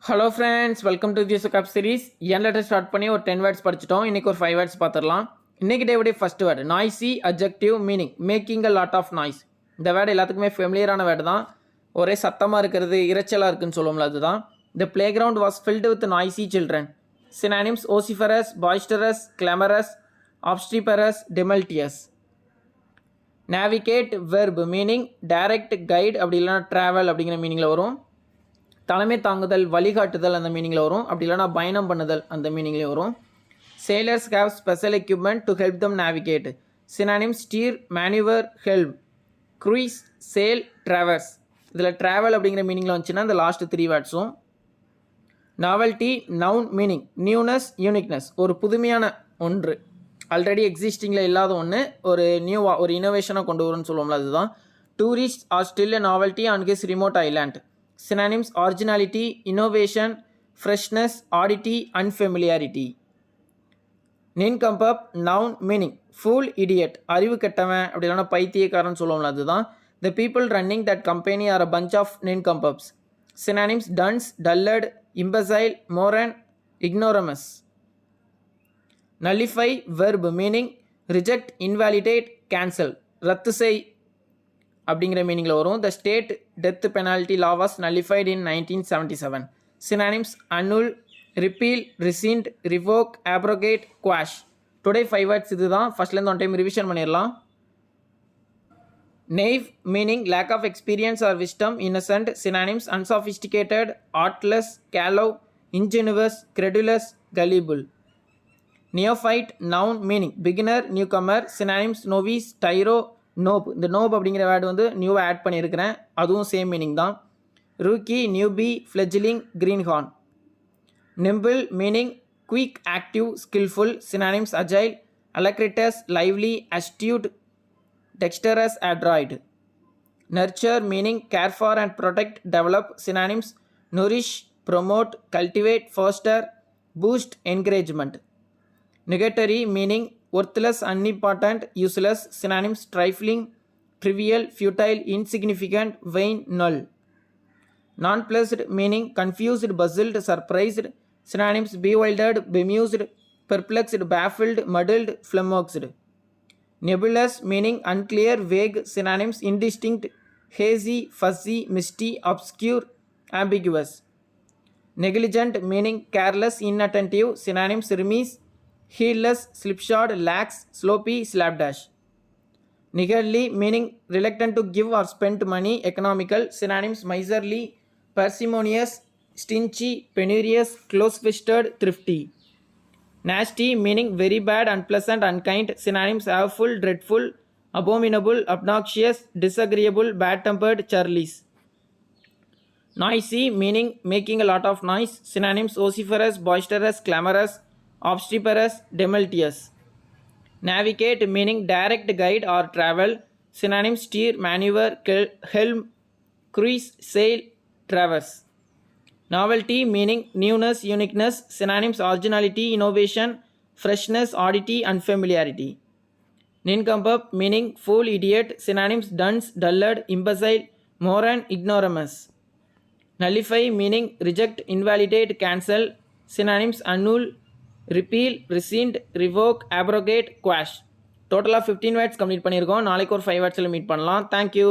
Hello friends, welcome to this cup series. N letter start பண்ணி ஒரு 10 words படிச்சிட்டோம். இன்றைக்கி ஒரு 5 வேர்ட்ஸ் பார்த்துடலாம். இன்றைக்கி டேவுடைய first word noisy adjective meaning making a lot of noise. இந்த வேர்டு எல்லாத்துக்குமே ஃபெமிலியரான வேர்டு தான். ஒரே சத்தமாக இருக்கிறது, இறைச்சலாக இருக்குன்னு சொல்லுவோம்ல, அதுதான். The playground was filled with noisy children. Synonyms vociferous, boisterous, clamorous, obstreperous, tumultuous. Navigate verb meaning direct, guide, அப்படி இல்லைனா ட்ராவல் அப்படிங்கிற மீனிங்கில் வரும். தலைமை தாங்குதல், வழிகாட்டுதல் அந்த மீனிங்கில் வரும். அப்படி இல்லைனா பயணம் பண்ணுதல் அந்த மீனிங்லேயும் வரும். sailors have special equipment to help them navigate. synonyms steer, maneuver, helm. cruise, sail, traverse. இதில் travel அப்படிங்கிற மீனிங்கில் வந்துச்சுன்னா இந்த லாஸ்ட் 3 வேர்ட்ஸும். Novelty noun meaning newness, uniqueness, ஒரு புதுமையான ஒன்று, ஆல்ரெடி எக்ஸிஸ்டிங்கில் இல்லாத ஒன்று ஒரு நியூவாக ஒரு இனோவேஷனாக கொண்டு வரும்னு சொல்லுவோம்ல, அதுதான். Tourist are still a novelty on his remote island. Synonyms originality, innovation, freshness, oddity, unfamiliarity. Nincompoop noun meaning fool, idiot, அறிவு கெட்டவன் அப்படி இல்லைனா பைத்தியக்காரன் சொல்லுவோம்ல, அதுதான். The people running that company are a bunch of nincompoops. Synonyms dunce, dullard, imbecile, moron, ignoramus. Nullify verb meaning reject, invalidate, cancel, ரத்து செய் அப்படிங்கிற மீனிங்கில் வரும். The state death penalty law was nullified in 1977. Synonyms annul, repeal, rescind, revoke, abrogate, quash. Today 5 words இது தான். ஃபஸ்ட்லேருந்து 1 time revision பண்ணிடலாம். Naive meaning lack of experience or wisdom, innocent. Synonyms unsophisticated, artless, callow, ingenuous, credulous, gullible. Neophyte noun meaning beginner, newcomer. Synonyms novice, tyro, noob. இந்த noob அப்படிங்கிற word வந்து நியூவாக add பண்ணியிருக்கிறேன், அதுவும் சேம் மீனிங் தான். Rookie, newbie, fledgling, greenhorn. Nimble meaning quick, active, skilful. Synonyms agile, alacritous, lively, astute, dexterous, adroit. Nurture meaning care for and protect, develop. Synonyms nourish, promote, cultivate, foster, boost, encouragement. Nugatory meaning worthless, unimportant, useless. Synonyms trifling, trivial, futile, insignificant, vain, null. Nonplussed meaning confused, puzzled, surprised. Synonyms bewildered, bemused, perplexed, baffled, muddled, flummoxed. Nebulous meaning unclear, vague. Synonyms indistinct, hazy, fuzzy, misty, obscure, ambiguous. Negligent meaning careless, inattentive. Synonyms remiss, heedless, slipshod, lax, sloppy, slapdash. Niggardly meaning reluctant to give or spend money, economical. Synonyms miserly, parsimonious, stingy, penurious, close-fisted, thrifty. Nasty meaning very bad, unpleasant, unkind. Synonyms awful, dreadful, abominable, obnoxious, disagreeable, bad-tempered, churlish. Noisy meaning making a lot of noise. Synonyms vociferous, boisterous, clamorous, obstreperous, demultious. Navigate meaning direct, guide or travel. Synonyms steer, maneuver, helm, cruise, sail, traverse. Novelty meaning newness, uniqueness. Synonyms originality, innovation, freshness, oddity, unfamiliarity. Nincompoop meaning fool, idiot. Synonyms dunce, dullard, imbecile, moron, ignoramus. Nullify meaning reject, invalidate, cancel. Synonyms annul, repeal, rescind, revoke, abrogate, quash. டோட்டலாக 15 words complete பண்ணியிருக்கோம். நாளைக்கு ஒரு 5 வேர்ட்ஸில் meet பண்ணலாம். Thank you.